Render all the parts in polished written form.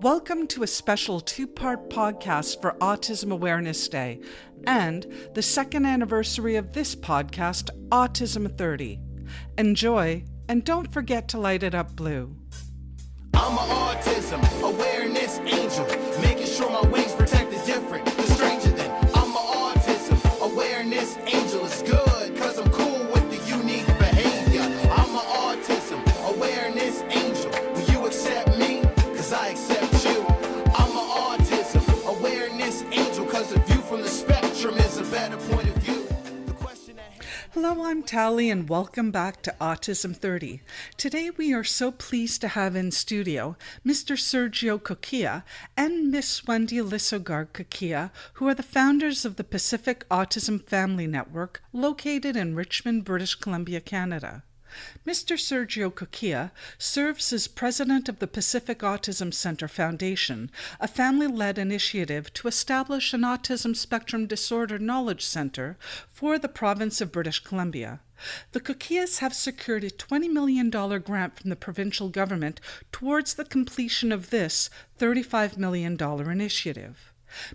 Welcome to a special two-part podcast for Autism Awareness Day and the second anniversary of this podcast, Autism 30. Enjoy, and don't forget to light it up blue. I'm an autism awareness angel, making sure my wings protect the different, the stranger than. I'm an autism awareness angel. It's good, cause I'm cool with the unique behavior. I'm an autism awareness angel. Will you accept me? Cause I accept you. I'm an autism awareness angel, cause the view from the spectrum is a better point of view. Hello, I'm Tally, and welcome back to Autism 30. Today we are so pleased to have in studio Mr. Sergio Cocchia and Miss Wendy Lisogar-Cocchia, who are the founders of the Pacific Autism Family Network, located in Richmond, British Columbia, Canada. Mr. Sergio Cocchia serves as president of the Pacific Autism Center Foundation, a family-led initiative to establish an autism spectrum disorder knowledge center for the province of British Columbia. The Cocchias have secured a $20 million grant from the provincial government towards the completion of this $35 million initiative.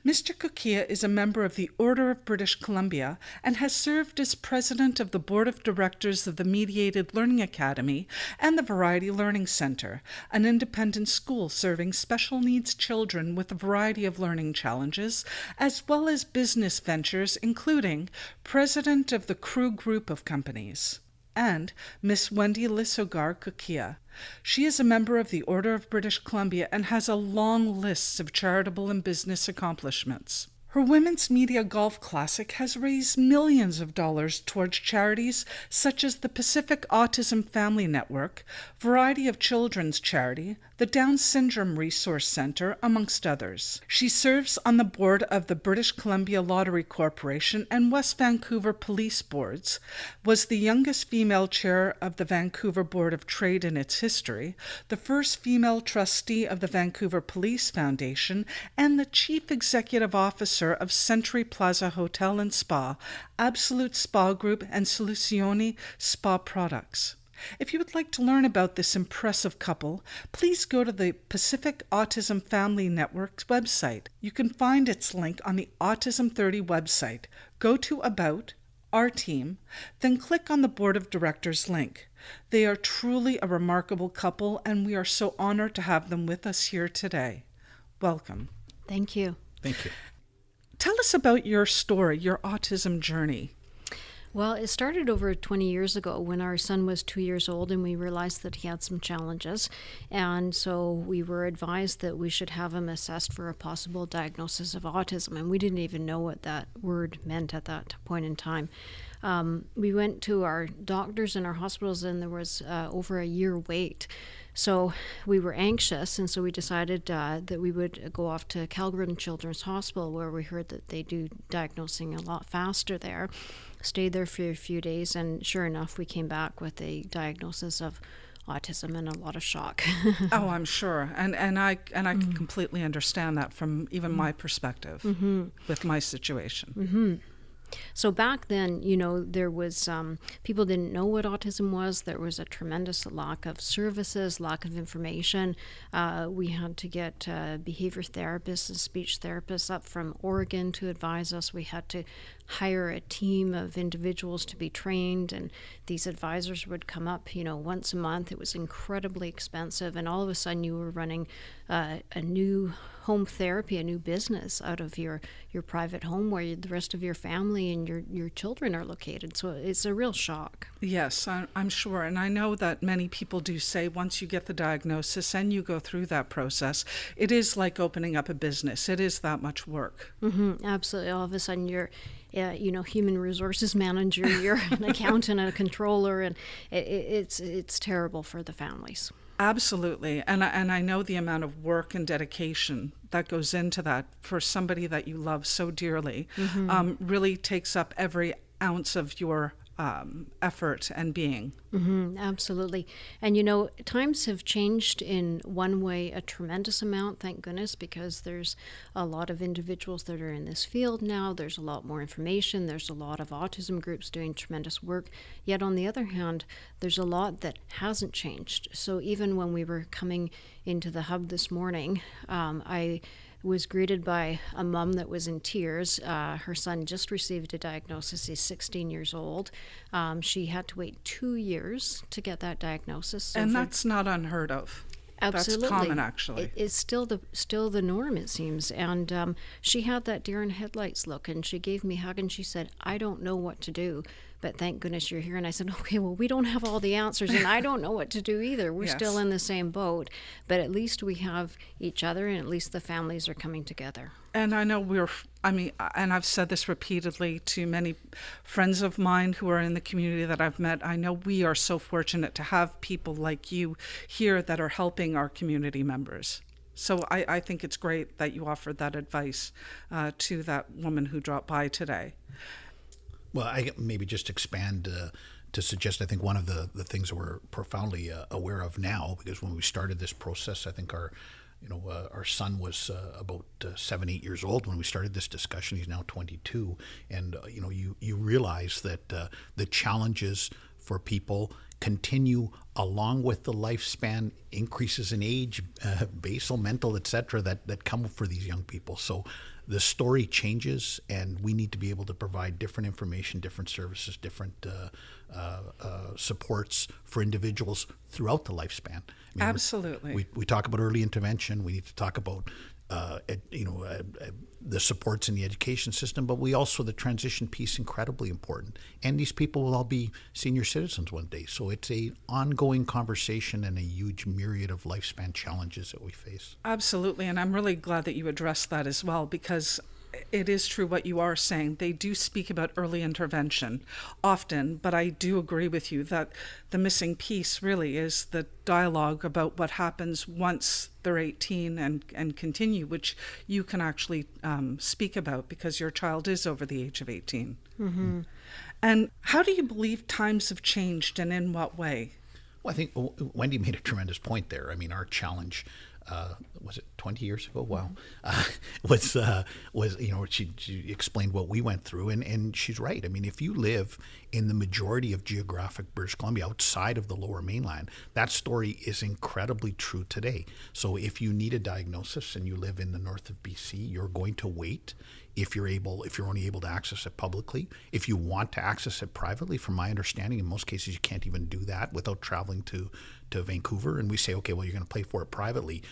Mr. Cocchia is a member of the Order of British Columbia and has served as president of the board of directors of the Mediated Learning Academy and the Variety Learning Center, an independent school serving special needs children with a variety of learning challenges, as well as business ventures, including president of the Crew Group of Companies. And Miss Wendy Lisogar-Cocchia. She is a member of the Order of British Columbia and has a long list of charitable and business accomplishments. Her Women's Media Golf Classic has raised millions of dollars towards charities such as the Pacific Autism Family Network, Variety of Children's Charity, the Down Syndrome Resource Center, amongst others. She serves on the board of the British Columbia Lottery Corporation and West Vancouver Police Boards, was the youngest female chair of the Vancouver Board of Trade in its history, the first female trustee of the Vancouver Police Foundation, and the chief executive officer of Century Plaza Hotel and Spa, Absolute Spa Group, and Soluzioni Spa Products. If you would like to learn about this impressive couple, please go to the Pacific Autism Family Network's website. You can find its link on the Autism 30 website. Go to About, Our Team, then click on the Board of Directors link. They are truly a remarkable couple, and we are so honored to have them with us here today. Welcome. Thank you. Thank you. Tell us about your story, your autism journey. Well, it started over 20 years ago when our son was 2 years old and we realized that he had some challenges. And so we were advised that we should have him assessed for a possible diagnosis of autism. And we didn't even know what that word meant at that point in time. We went to our doctors and our hospitals and there was over a year wait. So we were anxious, and so we decided that we would go off to Calgary Children's Hospital, where we heard that they do diagnosing a lot faster there. Stayed there for a few days, and sure enough, we came back with a diagnosis of autism and a lot of shock. Oh, I'm sure, and I can completely understand that from even my perspective with my situation. Mm-hmm. So back then, there was, people didn't know what autism was. There was a tremendous lack of services, lack of information. We had to get behavior therapists and speech therapists up from Oregon to advise us. We had to hire a team of individuals to be trained, and these advisors would come up, once a month. It was incredibly expensive, and all of a sudden you were running a new home therapy, a new business out of your private home where the rest of your family and your children are located. So it's a real shock. Yes, I'm sure. And I know that many people do say once you get the diagnosis and you go through that process, it is like opening up a business. It is that much work. Mm-hmm, absolutely. All of a sudden you're human resources manager, you're an accountant, a controller, and it's terrible for the families. Absolutely. And I know the amount of work and dedication that goes into that for somebody that you love so dearly really takes up every ounce of your effort and being. Absolutely. And times have changed in one way a tremendous amount, thank goodness, because there's a lot of individuals that are in this field now. There's a lot more information. There's a lot of autism groups doing tremendous work. Yet on the other hand, there's a lot that hasn't changed. So even when we were coming into the hub this morning, I was greeted by a mom that was in tears. Her son just received a diagnosis. He's 16 years old. She had to wait 2 years to get that diagnosis. So and that's not unheard of. Absolutely. That's common, actually. It's still the norm, it seems. And she had that deer in headlights look, and she gave me a hug, and she said, "I don't know what to do, but thank goodness you're here." And I said, "Okay, well, we don't have all the answers, and I don't know what to do either. We're Yes. still in the same boat, but at least we have each other, and at least the families are coming together." And I know and I've said this repeatedly to many friends of mine who are in the community that I've met. I know we are so fortunate to have people like you here that are helping our community members. So I think it's great that you offered that advice to that woman who dropped by today. Well, I maybe just expand to suggest, I think one of the things that we're profoundly aware of now, because when we started this process, I think our son was about 7-8 years old when we started this discussion. He's now 22, and you realize that the challenges for people continue along with the lifespan increases in age, basal, mental, etc., that come for these young people. So the story changes, and we need to be able to provide different information, different services, different supports for individuals throughout the lifespan. I mean, Absolutely. We talk about early intervention. We need to talk about the supports in the education system, but the transition piece, incredibly important. And these people will all be senior citizens one day. So it's a ongoing conversation and a huge myriad of lifespan challenges that we face. Absolutely. And I'm really glad that you addressed that as well, because it is true what you are saying. They do speak about early intervention often, but I do agree with you that the missing piece really is the dialogue about what happens once they're 18 and continue, which you can actually speak about because your child is over the age of 18. Mm-hmm. And how do you believe times have changed, and in what way? Well, I think Wendy made a tremendous point there. I mean, our challenge, was it 20 years ago? Wow. She explained what we went through, and she's right. I mean, if you live in the majority of geographic British Columbia outside of the Lower Mainland, that story is incredibly true today. So if you need a diagnosis and you live in the north of BC, you're going to wait. If you're only able to access it publicly. If you want to access it privately, from my understanding, in most cases you can't even do that without traveling to Vancouver. And we say, okay, well, you're going to pay for it privately.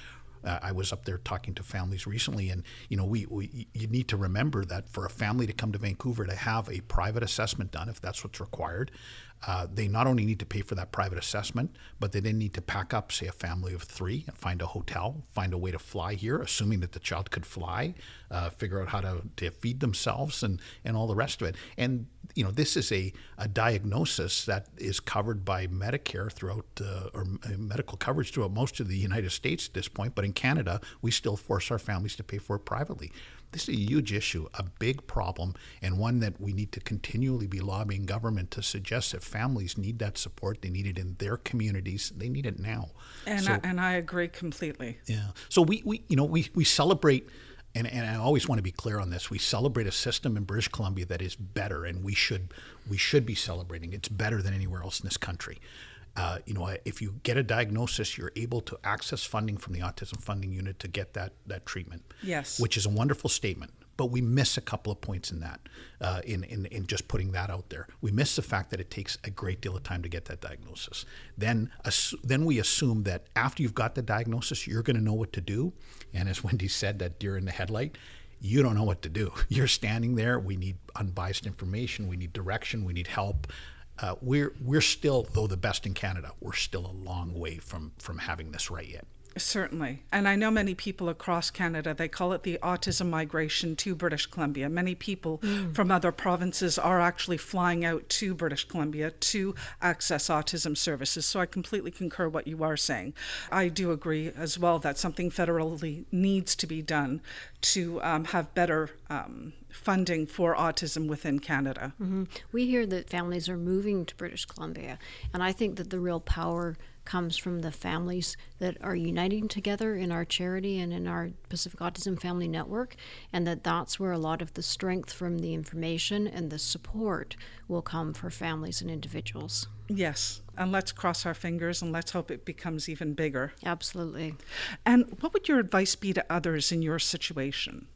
I was up there talking to families recently, and you need to remember that for a family to come to Vancouver to have a private assessment done, if that's what's required, they not only need to pay for that private assessment, but they then need to pack up, say, a family of 3, and find a hotel, find a way to fly here, assuming that the child could fly, figure out how to feed themselves, and all the rest of it. And this is a diagnosis that is covered by Medicare throughout, or medical coverage throughout most of the United States at this point. But in Canada, we still force our families to pay for it privately. This is a huge issue, a big problem, and one that we need to continually be lobbying government to suggest that families need that support. They need it in their communities. They need it now. And I agree completely. Yeah. So we celebrate. And I always want to be clear on this. We celebrate a system in British Columbia that is better, and we should be celebrating. It's better than anywhere else in this country. If you get a diagnosis, you're able to access funding from the Autism Funding Unit to get that treatment. Yes. Which is a wonderful statement. But we miss a couple of points in that, in just putting that out there. We miss the fact that it takes a great deal of time to get that diagnosis. Then we assume that after you've got the diagnosis, you're going to know what to do. And as Wendy said, that deer in the headlight, you don't know what to do. You're standing there. We need unbiased information. We need direction. We need help. We're still, though the best in Canada, we're still a long way from having this right yet. Certainly. And I know many people across Canada, they call it the Autism Migration to British Columbia. Many people from other provinces are actually flying out to British Columbia to access autism services. So I completely concur what you are saying. I do agree as well that something federally needs to be done to have better funding for autism within Canada. We hear that families are moving to British Columbia, and I think that the real power comes from the families that are uniting together in our charity and in our Pacific Autism Family Network, and that's where a lot of the strength from the information and the support will come for families and individuals. Yes, and let's cross our fingers and let's hope it becomes even bigger. Absolutely. And what would your advice be to others in your situation?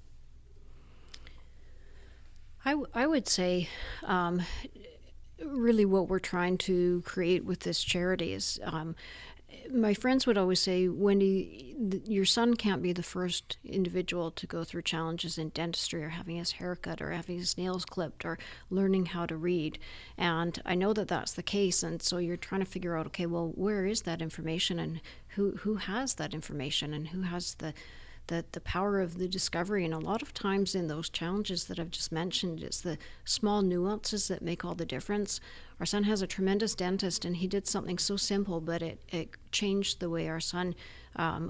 I would say really what we're trying to create with this charity is, my friends would always say, Wendy, your son can't be the first individual to go through challenges in dentistry or having his hair cut or having his nails clipped or learning how to read. And I know that that's the case. And so you're trying to figure out, okay, well, where is that information and who has that information and who has the power of the discovery. And a lot of times in those challenges that I've just mentioned, it's the small nuances that make all the difference. Our son has a tremendous dentist, and he did something so simple, but it changed the way our son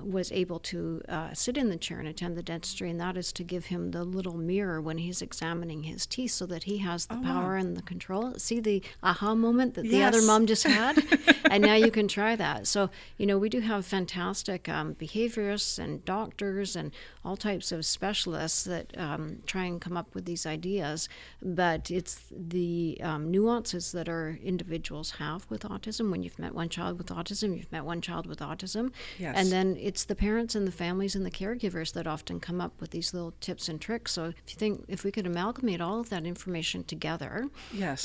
was able to sit in the chair and attend the dentistry, and that is to give him the little mirror when he's examining his teeth so that he has the power and the control. See the aha moment that the other mom just had? And now you can try that. So, we do have fantastic behaviorists and doctors and all types of specialists that try and come up with these ideas, but it's the nuances that our individuals have with autism. When you've met one child with autism, you've met one child with autism. Yes. And then it's the parents and the families and the caregivers that often come up with these little tips and tricks. So if we could amalgamate all of that information together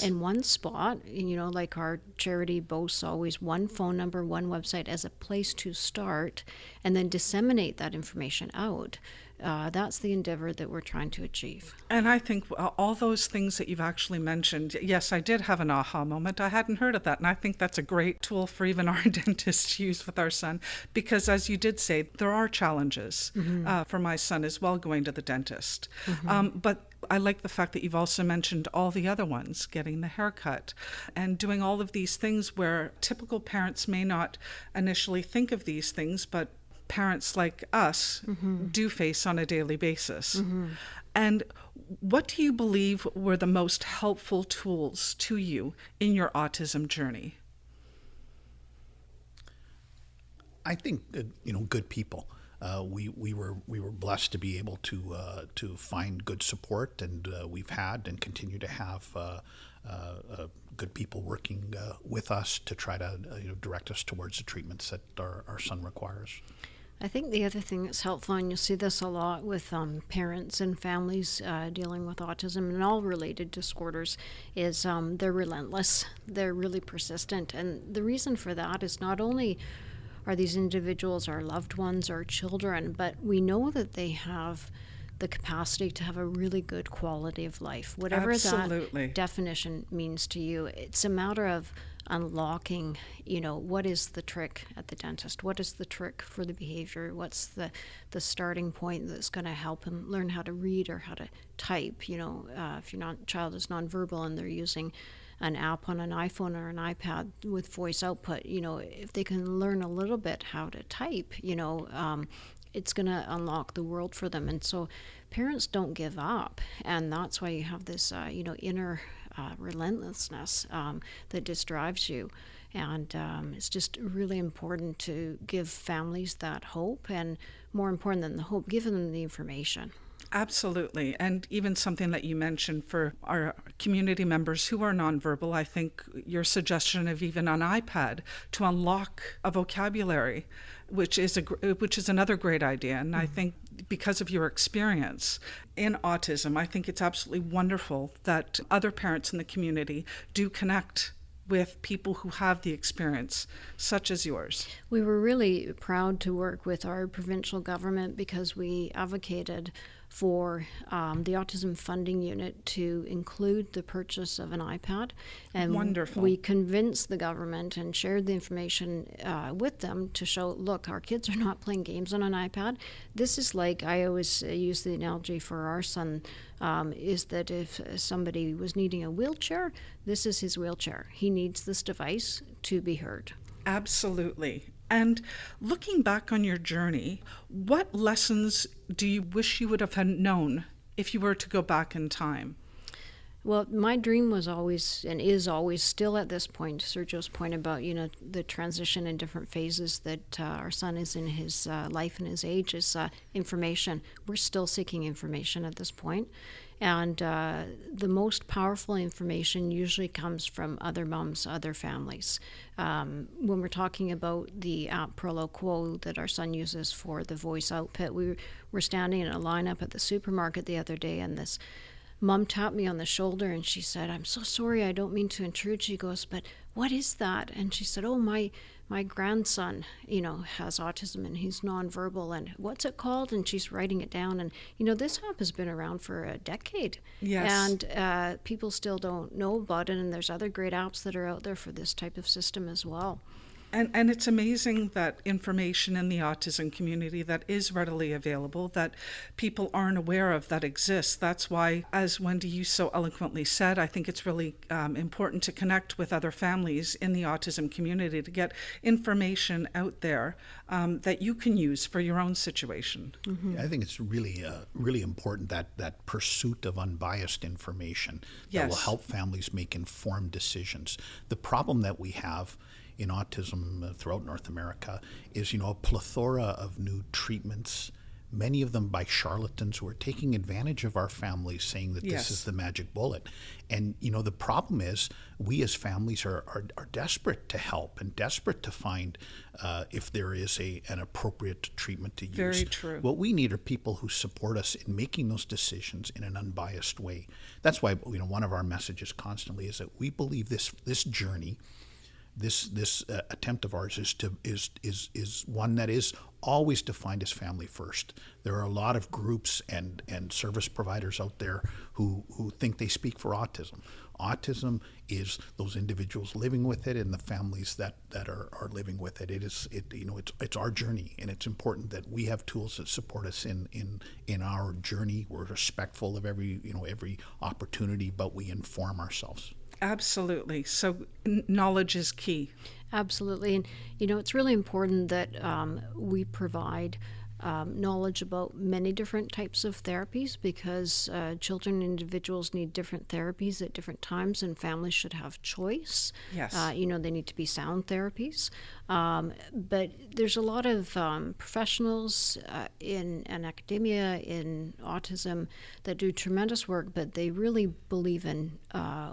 in one spot, like our charity boasts always one phone number, one website as a place to start, and then disseminate that information out. That's the endeavor that we're trying to achieve. And I think all those things that you've actually mentioned, yes, I did have an aha moment. I hadn't heard of that. And I think that's a great tool for even our dentists to use with our son. Because as you did say, there are challenges for my son as well going to the dentist. But I like the fact that you've also mentioned all the other ones, getting the haircut and doing all of these things where typical parents may not initially think of these things, but parents like us do face on a daily basis. And what do you believe were the most helpful tools to you in your autism journey? I think good people. We were blessed to be able to find good support, and we've had and continue to have good people working with us to try to direct us towards the treatments that our son requires. I think the other thing that's helpful, and you'll see this a lot with parents and families dealing with autism and all related disorders, is they're relentless. They're really persistent. And the reason for that is not only are these individuals our loved ones, our children, but we know that they have the capacity to have a really good quality of life. Whatever that definition means to you, it's a matter of unlocking, what is the trick at the dentist? What is the trick for the behavior? What's the starting point that's going to help him learn how to read or how to type? If your child is nonverbal and they're using an app on an iPhone or an iPad with voice output, if they can learn a little bit how to type, it's going to unlock the world for them. And so parents don't give up. And that's why you have this, inner relentlessness that just drives you. And it's just really important to give families that hope, and more important than the hope, give them the information. Absolutely. And even something that you mentioned for our community members who are nonverbal, I think your suggestion of even an iPad to unlock a vocabulary, which is another great idea. And I think because of your experience in autism, I think it's absolutely wonderful that other parents in the community do connect with people who have the experience, such as yours. We were really proud to work with our provincial government because we advocated for the Autism Funding Unit to include the purchase of an iPad. And Wonderful. we convinced the government and shared the information with them to show, look, our kids are not playing games on an iPad. This is like, I always use the analogy for our son, is that if somebody was needing a wheelchair, this is his wheelchair. He needs this device to be heard. Absolutely. And looking back on your journey, what lessons do you wish you would have had known if you were to go back in time? Well, my dream was always, and is always still at this point, Sergio's point about, the transition in different phases that our son is in his life and his age is information. We're still seeking information at this point. And the most powerful information usually comes from other moms, other families. When we're talking about the app Prolo Quo that our son uses for the voice output, we were standing in a lineup at the supermarket the other day, and this mom tapped me on the shoulder and she said, "I'm so sorry, I don't mean to intrude." She goes, "But what is that?" And she said, "Oh, my grandson, has autism and he's nonverbal, and what's it called?" And she's writing it down. And, this app has been around for a decade. Yes. And people still don't know about it. And there's other great apps that are out there for this type of system as well. And it's amazing that information in the autism community that is readily available, that people aren't aware of, that exists. That's why, as Wendy, you so eloquently said, I think it's really important to connect with other families in the autism community to get information out there that you can use for your own situation. Mm-hmm. I think it's really, really important that pursuit of unbiased information that will help families make informed decisions. The problem that we have in autism throughout North America is, a plethora of new treatments, many of them by charlatans who are taking advantage of our families, saying that this is the magic bullet. And, the problem is we as families are desperate to help and desperate to find if there is an appropriate treatment to use. Very true. What we need are people who support us in making those decisions in an unbiased way. That's why, one of our messages constantly is that we believe this journey, this attempt of ours is one that is always defined as family first. There are a lot of groups and service providers out there who think they speak for autism. Autism is those individuals living with it and the families that are living with it. It's our journey, and it's important that we have tools that support us in our journey. We're respectful of every opportunity, but we inform ourselves. Absolutely. So knowledge is key. Absolutely. And, it's really important that we provide knowledge about many different types of therapies, because children and individuals need different therapies at different times, and families should have choice. Yes. They need to be sound therapies. But there's a lot of professionals in academia, in autism, that do tremendous work, but they really believe in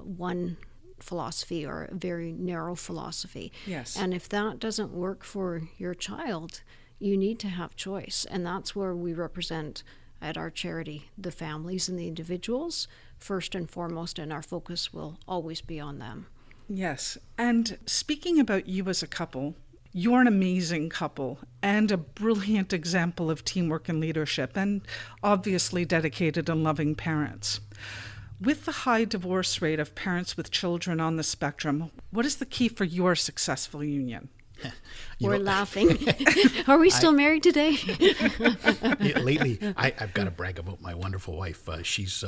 one philosophy, or a very narrow philosophy. Yes. And if that doesn't work for your child, you need to have choice. And that's where we represent at our charity the families and the individuals first and foremost, and our focus will always be on them. Yes. And speaking about you as a couple, you're an amazing couple and a brilliant example of teamwork and leadership, and obviously dedicated and loving parents. With the high divorce rate of parents with children on the spectrum, what is the key for your successful union? We're laughing. Are we still married today? Lately, I've got to brag about my wonderful wife. He's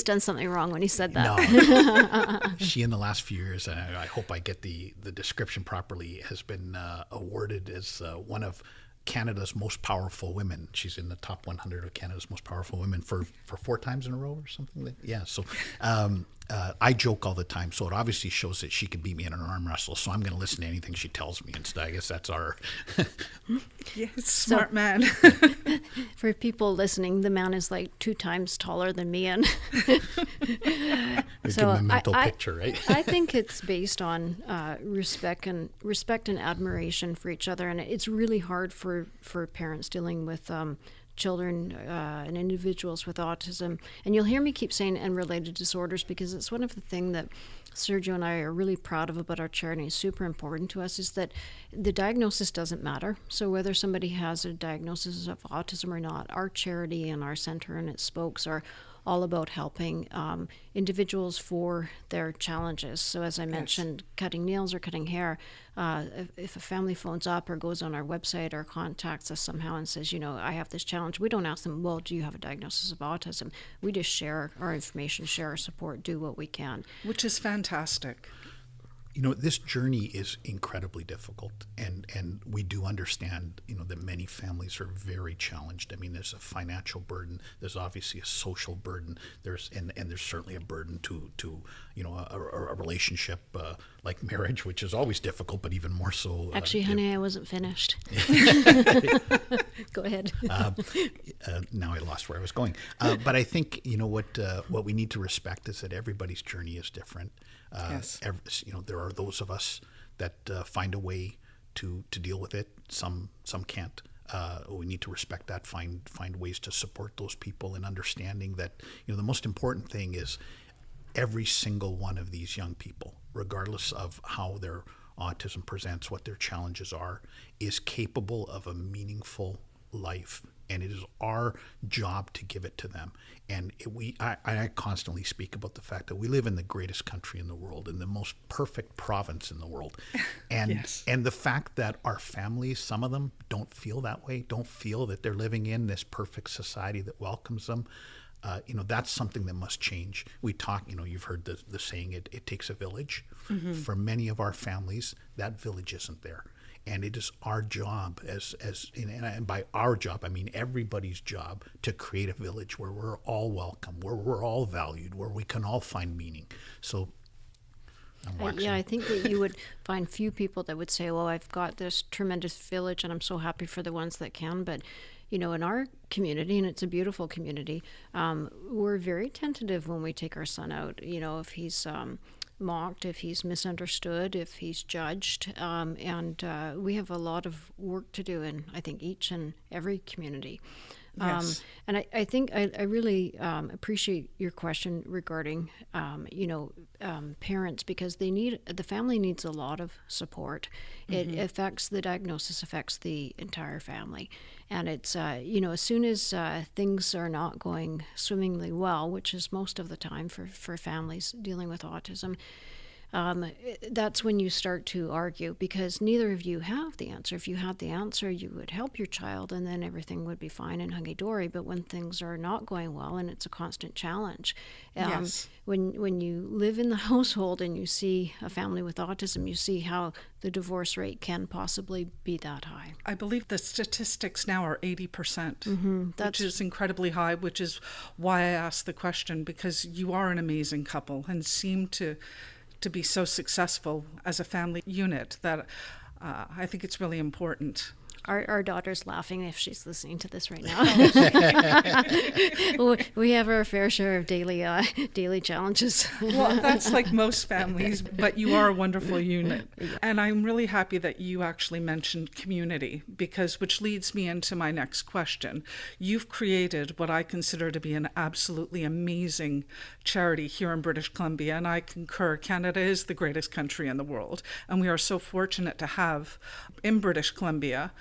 done something wrong when he said that. No. She, in the last few years, and I hope I get the description properly, has been awarded as one of Canada's most powerful women. She's in the top 100 of Canada's most powerful women for 4 times in a row or something. So I joke all the time, so it obviously shows that she can beat me in an arm wrestle, so I'm going to listen to anything she tells me instead. I guess that's our... Yes, smart man. For people listening, the man is like 2 times taller than me, and so give them a mental picture, right? I think it's based on respect and admiration for each other, and it's really hard for parents dealing with children and individuals with autism. And you'll hear me keep saying and related disorders, because it's one of the things that Sergio and I are really proud of about our charity, is super important to us, is that the diagnosis doesn't matter. So whether somebody has a diagnosis of autism or not, our charity and our center and its spokes are all about helping individuals for their challenges. So as I mentioned, cutting nails or cutting hair, if a family phones up or goes on our website or contacts us somehow and says, I have this challenge, we don't ask them, well, do you have a diagnosis of autism? We just share our information, share our support, do what we can. Which is fantastic. This journey is incredibly difficult, and we do understand, that many families are very challenged. I mean, there's a financial burden, there's obviously a social burden, there's certainly a burden to a relationship like marriage, which is always difficult, but even more so. Actually, honey, I wasn't finished. Go ahead. Now I lost where I was going. But I think, what we need to respect is that everybody's journey is different. Yes. There are those of us that find a way to deal with it. Some can't. We need to respect that. Find ways to support those people, and understanding that the most important thing is every single one of these young people, regardless of how their autism presents, what their challenges are, is capable of a meaningful life. And it is our job to give it to them. And I constantly speak about the fact that we live in the greatest country in the world, in the most perfect province in the world. And Yes. and the fact that our families, some of them, don't feel that way, don't feel that they're living in this perfect society that welcomes them, that's something that must change. We talk, you've heard the saying, it takes a village. Mm-hmm. For many of our families, that village isn't there. And it is our job, and by our job, I mean everybody's job, to create a village where we're all welcome, where we're all valued, where we can all find meaning. So, I think that you would find few people that would say, well, I've got this tremendous village and I'm so happy for the ones that can. But, in our community, and it's a beautiful community, we're very tentative when we take our son out. If he's mocked, if he's misunderstood, if he's judged, and we have a lot of work to do in, I think, each and every community. Yes. And I think I really appreciate your question regarding, parents, because the family needs a lot of support. Mm-hmm. It affects, the diagnosis affects the entire family. And it's, as soon as things are not going swimmingly well, which is most of the time for families dealing with autism, that's when you start to argue, because neither of you have the answer. If you had the answer, you would help your child and then everything would be fine and hunky-dory. But when things are not going well and it's a constant challenge, Yes. when you live in the household and you see a family with autism, you see how the divorce rate can possibly be that high. I believe the statistics now are 80%, which is incredibly high, which is why I asked the question, because you are an amazing couple and seem to be so successful as a family unit that I think it's really important. Our daughter's laughing if she's listening to this right now. We have our fair share of daily challenges. Well, that's like most families, but you are a wonderful unit. And I'm really happy that you actually mentioned community, which leads me into my next question. You've created what I consider to be an absolutely amazing charity here in British Columbia, and I concur. Canada is the greatest country in the world, and we are so fortunate to have in British Columbia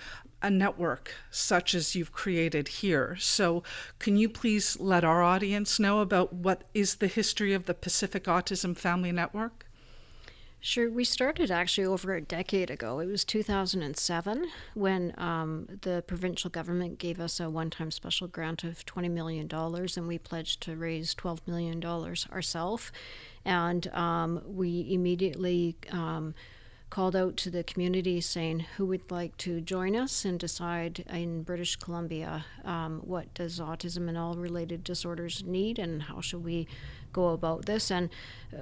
a network such as you've created here. So can you please let our audience know about what is the history of the Pacific Autism Family Network? Sure. We started actually over a decade ago. It was 2007 when the provincial government gave us a one-time special grant of $20 million, and we pledged to raise $12 million ourselves. And we immediately called out to the community saying who would like to join us and decide in British Columbia what does autism and all related disorders need and how should we go about this. And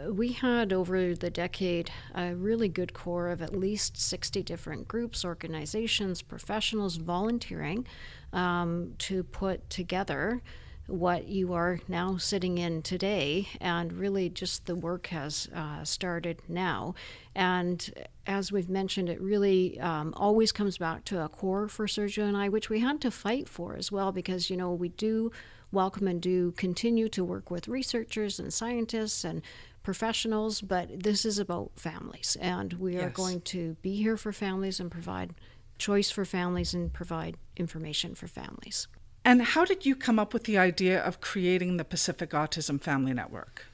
we had over the decade a really good core of at least 60 different groups, organizations, professionals volunteering to put together what you are now sitting in today, and really just the work has started now. And as we've mentioned, it really always comes back to a core for Sergio and I, which we had to fight for as well, because, you know, we do welcome and do continue to work with researchers and scientists and professionals, but this is about families, and we are going to be here for families and provide choice for families and provide information for families. And how did you come up with the idea of creating the Pacific Autism Family Network?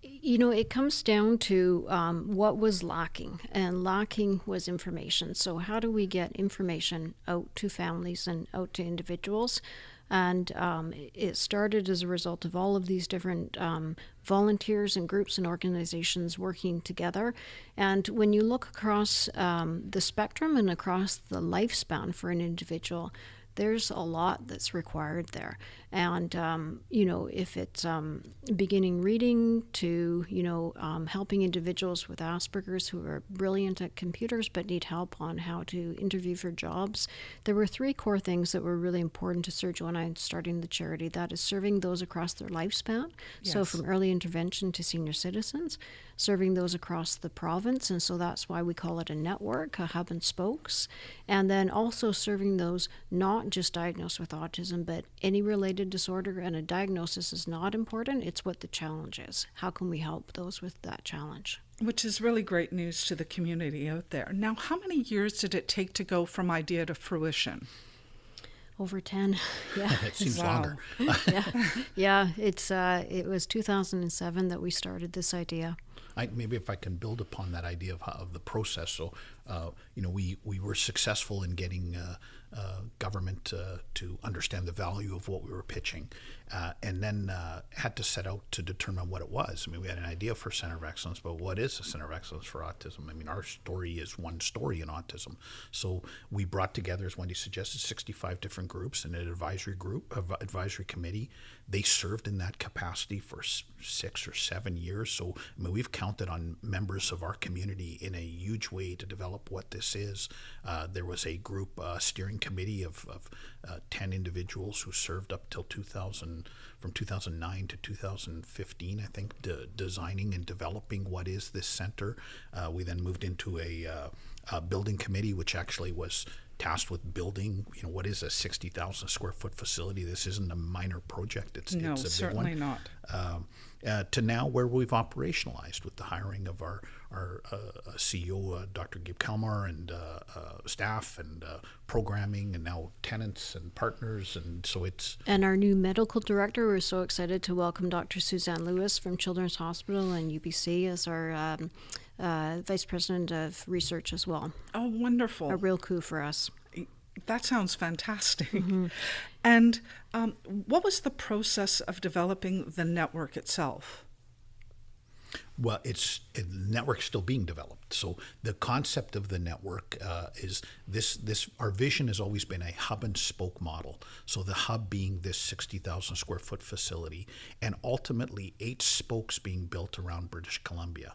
You know, it comes down to what was lacking, and lacking was information. So how do we get information out to families and out to individuals? And it started as a result of all of these different volunteers and groups and organizations working together. And when you look across the spectrum and across the lifespan for an individual, there's a lot that's required there. And, you know, if it's beginning reading to, you know, helping individuals with Asperger's who are brilliant at computers but need help on how to interview for jobs, there were 3 core things that were really important to Sergio and I starting the charity. That is serving those across their lifespan, so from early intervention to senior citizens, serving those across the province, and so that's why we call it a network, a hub and spokes, and then also serving those not just diagnosed with autism, but any related disorder. And a diagnosis is not important, it's what the challenge is. How can we help those with that challenge? Which is really great news to the community out there. Now, how many years did it take to go from idea to fruition? Over 10, yeah. It seems longer. It was 2007 that we started this idea. Maybe if I can build upon that idea of the process. So, you know, we were successful in getting government to understand the value of what we were pitching, and then had to set out to determine what it was. I mean, we had an idea for Center of Excellence, but what is a Center of Excellence for Autism? I mean, our story is one story in autism. So we brought together, as Wendy suggested, 65 different groups and an advisory committee. They served in that capacity for 6 or 7 years. So, I mean, we've counted on members of our community in a huge way to develop what this is. There was a group steering committee of 10 individuals who served up till 2000, from 2009 to 2015, I think, designing and developing what is this center. We then moved into a building committee, which actually was tasked with building, you know, what is a 60,000 square foot facility. This isn't a minor project. It's a big one. No, certainly not. To now where we've operationalized with the hiring of our CEO, Dr. Gabe Kalmar, and staff, and programming, and now tenants and partners, and so it's... And our new medical director, we're so excited to welcome Dr. Suzanne Lewis from Children's Hospital and UBC as our Vice President of Research as well. Oh, wonderful. A real coup for us. That sounds fantastic. Mm-hmm. And what was the process of developing the network itself? Well, the network's still being developed. So the concept of the network is this. Our vision has always been a hub and spoke model. So the hub being this 60,000 square foot facility, and ultimately 8 spokes being built around British Columbia.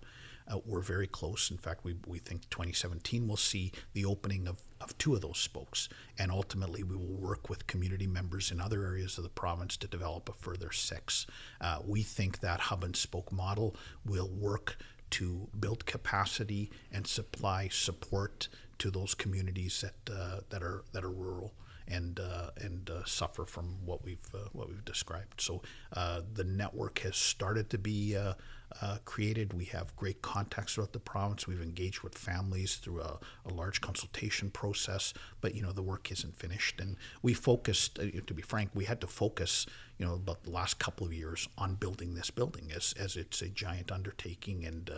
We're very close. In fact, we think 2017 will see the opening of 2 of those spokes. And ultimately, we will work with community members in other areas of the province to develop a further 6. We think that hub and spoke model will work to build capacity and supply support to those communities that are rural and suffer from what we've described. So the network has started to be created. We have great contacts throughout the province. We've engaged with families through a large consultation process, but the work isn't finished. And we focused, to be frank, we had to focus about the last couple of years on building this building as it's a giant undertaking. And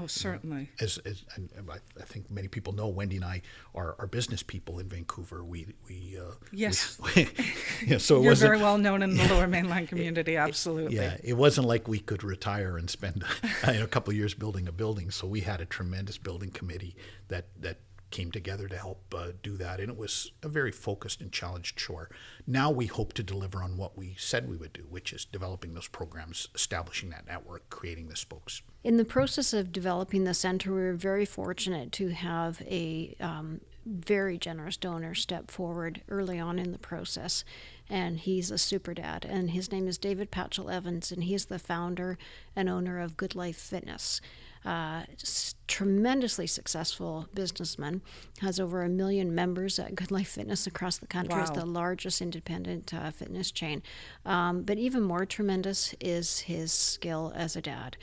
certainly, as I think many people know, Wendy and I are business people in Vancouver. Yes. So you're very well known in the Lower Mainland community. Absolutely. It wasn't like we could retire and spend a couple of years building a building. So we had a tremendous building committee that came together to help do that, and it was a very focused and challenged chore. Now we hope to deliver on what we said we would do, which is developing those programs, establishing that network, creating the spokes. In the process of developing the center, we were very fortunate to have a very generous donor stepped forward early on in the process, and he's a super dad, and his name is David Patchell Evans, and he's the founder and owner of Good Life Fitness. Tremendously successful businessman, has over 1 million members at Good Life Fitness across the country. Wow. It's the largest independent fitness chain. But even more tremendous is his skill as a dad.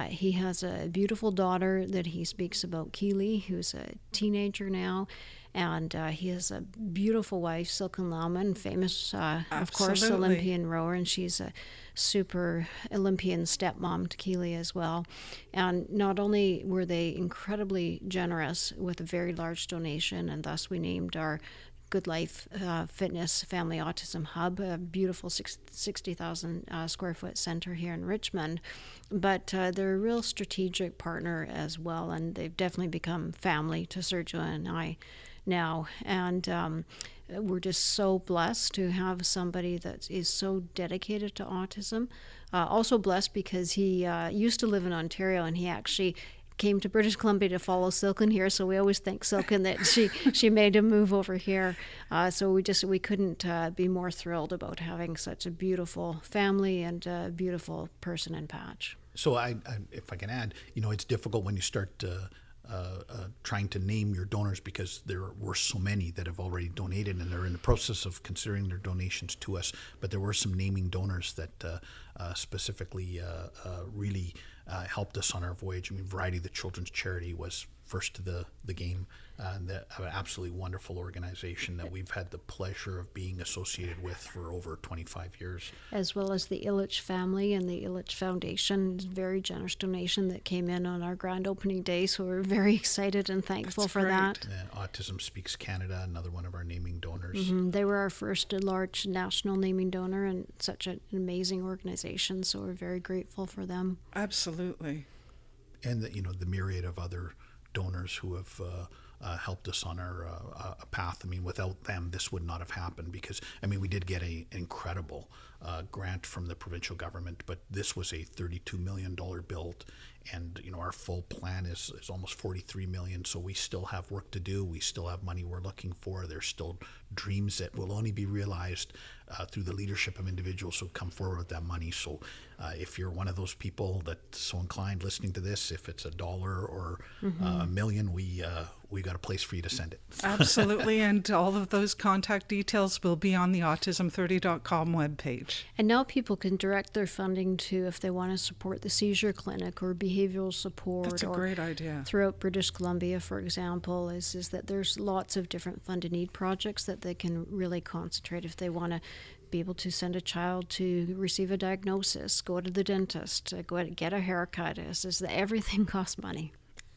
He has a beautiful daughter that he speaks about, Keely, who's a teenager now. And he has a beautiful wife, Silken Laumann, famous, of course, Absolutely. Olympian rower, and she's a super Olympian stepmom to Keely as well. And not only were they incredibly generous with a very large donation, and thus we named our Good Life Fitness Family Autism Hub, a beautiful 60,000 square foot center here in Richmond. But they're a real strategic partner as well, and they've definitely become family to Sergio and I now. And we're just so blessed to have somebody that is so dedicated to autism. Also blessed because he used to live in Ontario, and he actually came to British Columbia to follow Silken here, so we always thank Silken that she made a move over here. So we couldn't be more thrilled about having such a beautiful family and a beautiful person in Patch. So I if I can add, it's difficult when you start trying to name your donors, because there were so many that have already donated, and they're in the process of considering their donations to us. But there were some naming donors that specifically really helped us on our voyage. I mean, Variety, the children's charity, was first to the game. An absolutely wonderful organization that we've had the pleasure of being associated with for over 25 years. As well as the Illich family and the Illich Foundation, very generous donation that came in on our grand opening day, so we're very excited and thankful That's for great. that. Autism Speaks Canada, another one of our naming donors. They were our first large national naming donor, and such an amazing organization, so we're very grateful for them. Absolutely. And the myriad of other donors who have helped us on our path. I mean, without them, this would not have happened, because, we did get an incredible grant from the provincial government, but this was a $32 million build, and, our full plan is almost $43 million, so we still have work to do. We still have money we're looking for. There's still dreams that will only be realized through the leadership of individuals who come forward with that money. So if you're one of those people that's so inclined listening to this, if it's $1 or $1 million, we got a place for you to send it. Absolutely. And all of those contact details will be on the autism30.com webpage. And now people can direct their funding to, if they want to support the seizure clinic or behavioral support. That's a great idea. Throughout British Columbia, for example, is that there's lots of different fund-a need projects that they can really concentrate if they want to be able to send a child to receive a diagnosis, go to the dentist, go get a haircut. Everything costs money.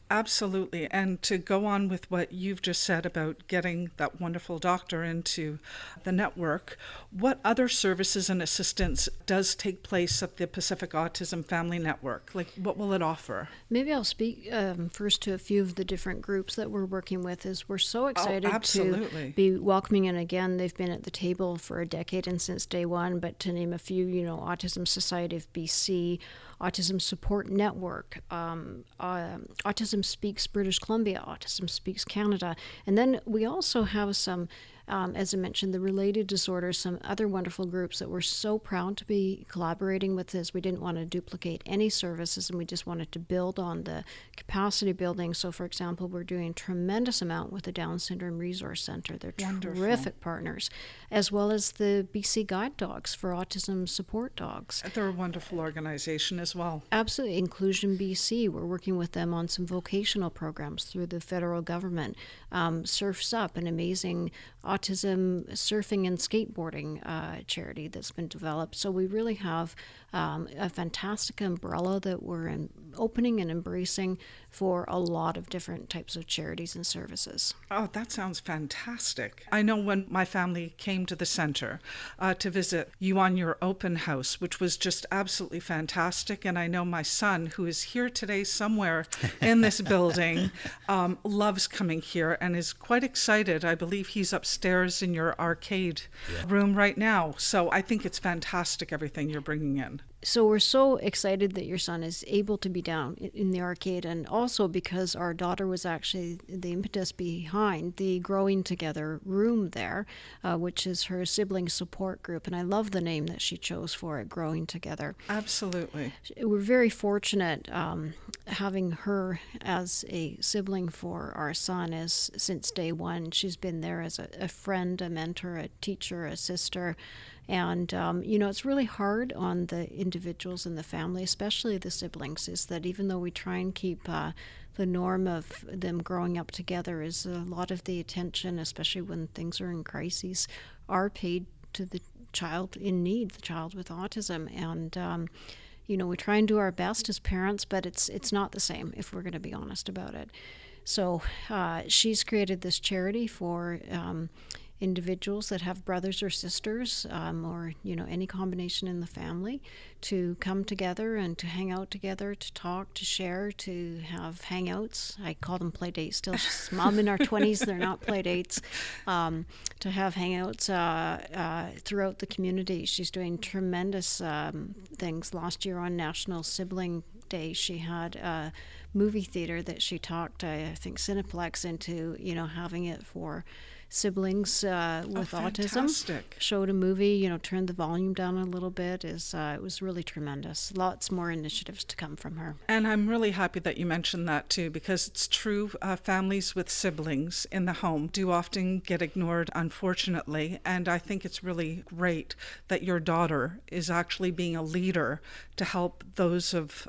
Absolutely. And to go on with what you've just said about getting that wonderful doctor into the network, what other services and assistance does take place at the Pacific Autism Family Network? Like, what will it offer? Maybe I'll speak first to a few of the different groups that we're working with. Is we're so excited to be welcoming, and again, they've been at the table for a decade and since day one, but to name a few, Autism Society of BC, Autism Support Network, Autism Speaks British Columbia, Autism Speaks Canada. And then we also have some, as I mentioned, the related disorders, some other wonderful groups that we're so proud to be collaborating with, as we didn't want to duplicate any services, and we just wanted to build on the capacity building. So, for example, we're doing a tremendous amount with the Down Syndrome Resource Center. They're terrific partners, as well as the BC Guide Dogs for Autism Support Dogs. They're a wonderful organization as well. Absolutely. Inclusion BC, we're working with them on some vocational programs through the federal government. Surf's Up, an amazing autism surfing and skateboarding charity that's been developed. So we really have a fantastic umbrella that we're opening and embracing for a lot of different types of charities and services. Oh, that sounds fantastic. I know when my family came to the center to visit you on your open house, which was just absolutely fantastic. And I know my son, who is here today somewhere in this building, loves coming here and is quite excited. I believe he's upstairs in your arcade room right now. So I think it's fantastic, everything you're bringing in. So we're so excited that your son is able to be down in the arcade, and also because our daughter was actually the impetus behind the Growing Together room there, which is her sibling support group. And I love the name that she chose for it, Growing Together. Absolutely. We're very fortunate having her as a sibling for our son since day one. She's been there as a friend, a mentor, a teacher, a sister. And, it's really hard on the individuals in the family, especially the siblings, is that even though we try and keep the norm of them growing up together, is a lot of the attention, especially when things are in crises, are paid to the child in need, the child with autism. And, we try and do our best as parents, but it's not the same, if we're going to be honest about it. So she's created this charity for individuals that have brothers or sisters, or any combination in the family, to come together and to hang out together, to talk, to share, to have hangouts. I call them play dates still. She's mom in our 20s, they're not play dates. To have hangouts throughout the community. She's doing tremendous things. Last year on National Sibling Day, she had a movie theater that she talked, I think, Cineplex into, having it for siblings with autism. Fantastic. Showed a movie, turned the volume down a little bit. It was really tremendous. Lots more initiatives to come from her. And I'm really happy that you mentioned that too, because it's true, families with siblings in the home do often get ignored, unfortunately. And I think it's really great that your daughter is actually being a leader to help those of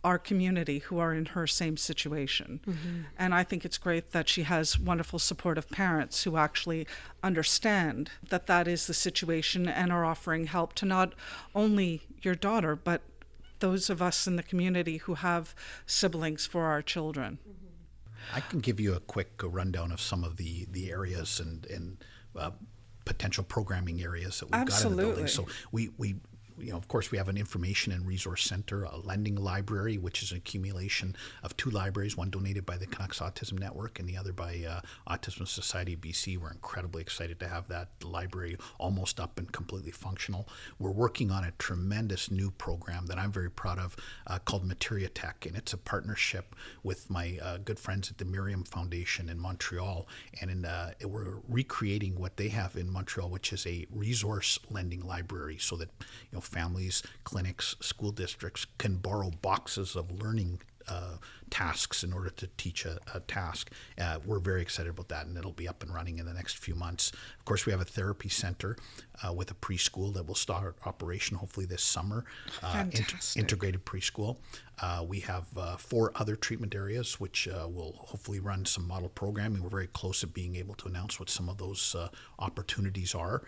our community who are in her same situation. Mm-hmm. And I think it's great that she has wonderful supportive parents who actually understand that that is the situation and are offering help to not only your daughter, but those of us in the community who have siblings for our children. I can give you a quick rundown of some of the areas and potential programming areas that we've got in the building. So we of course, we have an information and resource center, a lending library, which is an accumulation of two libraries, one donated by the Canucks Autism Network and the other by Autism Society of BC. We're incredibly excited to have that library almost up and completely functional. We're working on a tremendous new program that I'm very proud of called Materia Tech, and it's a partnership with my good friends at the Miriam Foundation in Montreal, and we're recreating what they have in Montreal, which is a resource lending library, so that families, clinics, school districts can borrow boxes of learning tasks in order to teach a task. We're very excited about that, and it'll be up and running in the next few months. Of course, we have a therapy center with a preschool that will start operation hopefully this summer. Integrated preschool. We have 4 other treatment areas which will hopefully run some model programming. We're very close at being able to announce what some of those opportunities are.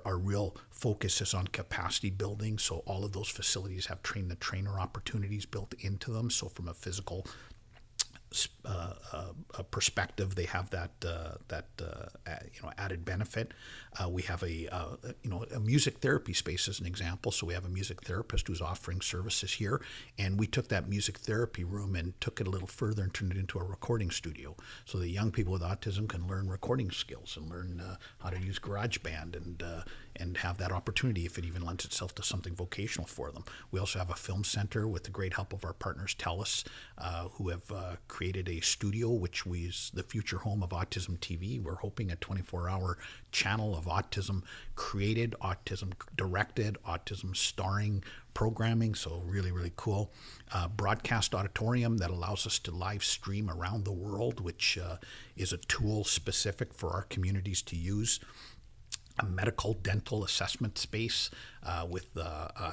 Our real focus is on capacity building, so all of those facilities have train-the-trainer opportunities built into them. So from a physical perspective, they have that added benefit. We have a music therapy space as an example. So we have a music therapist who's offering services here, and we took that music therapy room and took it a little further and turned it into a recording studio, so that young people with autism can learn recording skills and learn how to use GarageBand and have that opportunity if it even lends itself to something vocational for them. We also have a film center with the great help of our partners TELUS, who have created a studio which is the future home of Autism TV. We're hoping a 24-hour channel of autism created, autism directed, autism starring programming, so really, really cool. Broadcast auditorium that allows us to live stream around the world, which is a tool specific for our communities to use. A medical dental assessment space with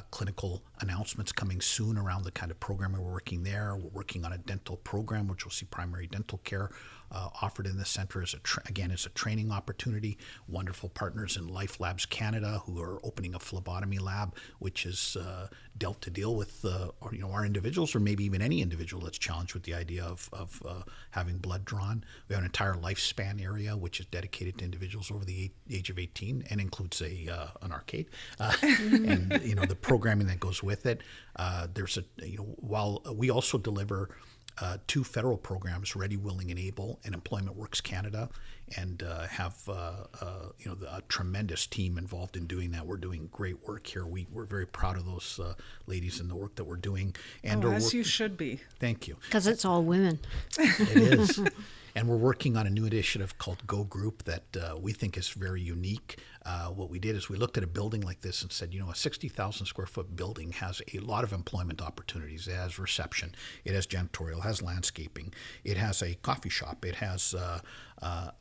clinical announcements coming soon around the kind of programming we're working there. We're working on a dental program, which will see primary dental care offered in this center as a training opportunity. Wonderful partners in Life Labs Canada, who are opening a phlebotomy lab, which is deal with our individuals, or maybe even any individual that's challenged with the idea of having blood drawn. We have an entire lifespan area which is dedicated to individuals over the age of 18 and includes an arcade and the programming that goes with it. While we also deliver 2 federal programs, Ready, Willing, and Able, and Employment Works Canada, and have a tremendous team involved in doing that. We're doing great work here. We're very proud of those ladies and the work that we're doing. And as you should be. Thank you. Because it's all women. It is. And we're working on a new initiative called Go Group that we think is very unique. What we did is we looked at a building like this and said, a 60,000 square foot building has a lot of employment opportunities. It has reception, it has janitorial, it has landscaping, it has a coffee shop, it has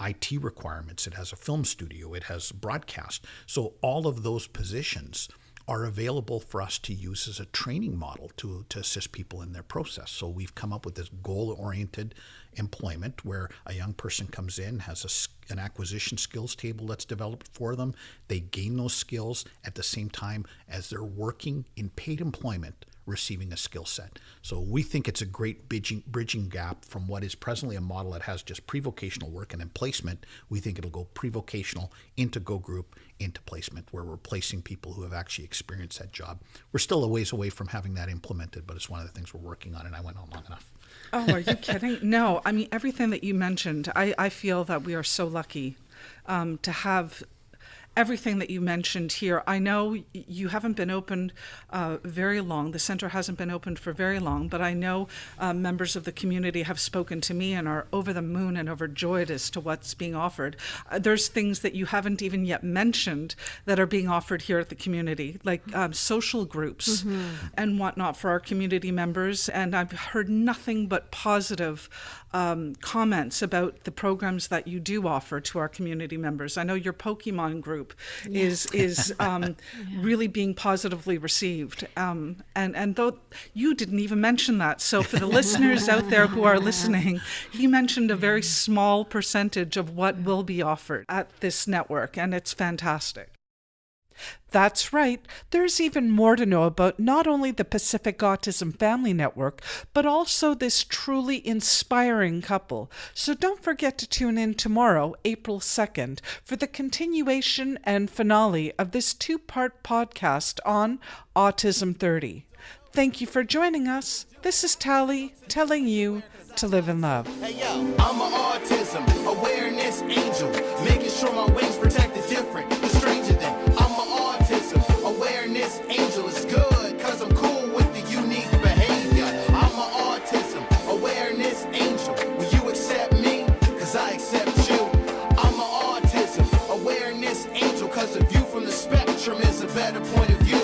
IT requirements, it has a film studio, it has broadcast. So all of those positions are available for us to use as a training model to assist people in their process. So we've come up with this goal-oriented employment where a young person comes in, has an acquisition skills table that's developed for them. They gain those skills at the same time as they're working in paid employment, receiving a skill set. So we think it's a great bridging gap from what is presently a model that has just pre-vocational work and then placement. We think it'll go pre-vocational into Go Group into placement, where we're placing people who have actually experienced that job. We're still a ways away from having that implemented, but it's one of the things we're working on, and I went on long enough. Oh, are you kidding? No, I mean, everything that you mentioned, I feel that we are so lucky to have everything that you mentioned here. I know you haven't been opened very long. The center hasn't been opened for very long, but I know members of the community have spoken to me and are over the moon and overjoyed as to what's being offered. There's things that you haven't even yet mentioned that are being offered here at the community, like social groups and whatnot for our community members. And I've heard nothing but positive comments about the programs that you do offer to our community members. I know your Pokemon group is really being positively received. And though you didn't even mention that, so for the listeners out there who are listening, he mentioned a very small percentage of what will be offered at this network, and it's fantastic. That's right. There's even more to know about not only the Pacific Autism Family Network, but also this truly inspiring couple. So don't forget to tune in tomorrow, April 2nd, for the continuation and finale of this 2-part podcast on Autism 30. Thank you for joining us. This is Tally telling you to live in love. Hey yo, I'm an autism awareness angel, making sure my wings protect the different, the stranger than. I'm an autism awareness angel. It's good, cause I'm cool with the unique behavior. I'm an autism awareness angel. Will you accept me? Cause I accept you. I'm an autism awareness angel, cause the view from the spectrum is a better point of view.